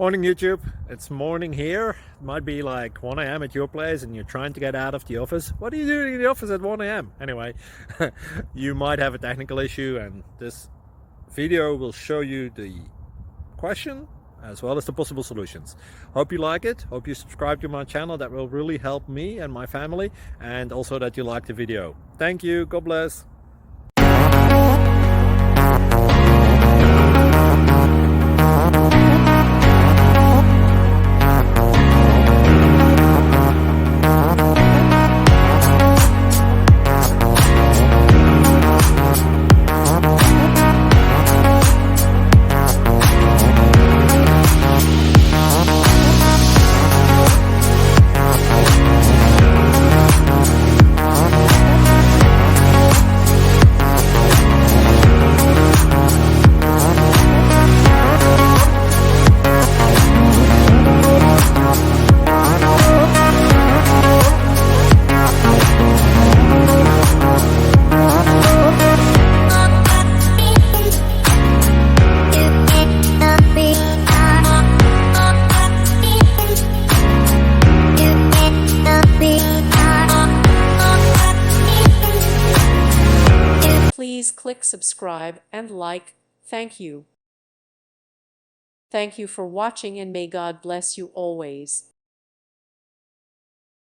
Morning YouTube, it's morning here. It might be like 1 a.m. at your place and you're trying to get out of the office. What are you doing in the office at 1 a.m.? Anyway, you might have a technical issue and this video will show you the question as well as the possible solutions. Hope you like it, hope you subscribe to my channel. That will really help me and my family, and also that you like the video. Thank you, God bless. Please click subscribe and like. Thank you. Thank you for watching, and may God bless you always.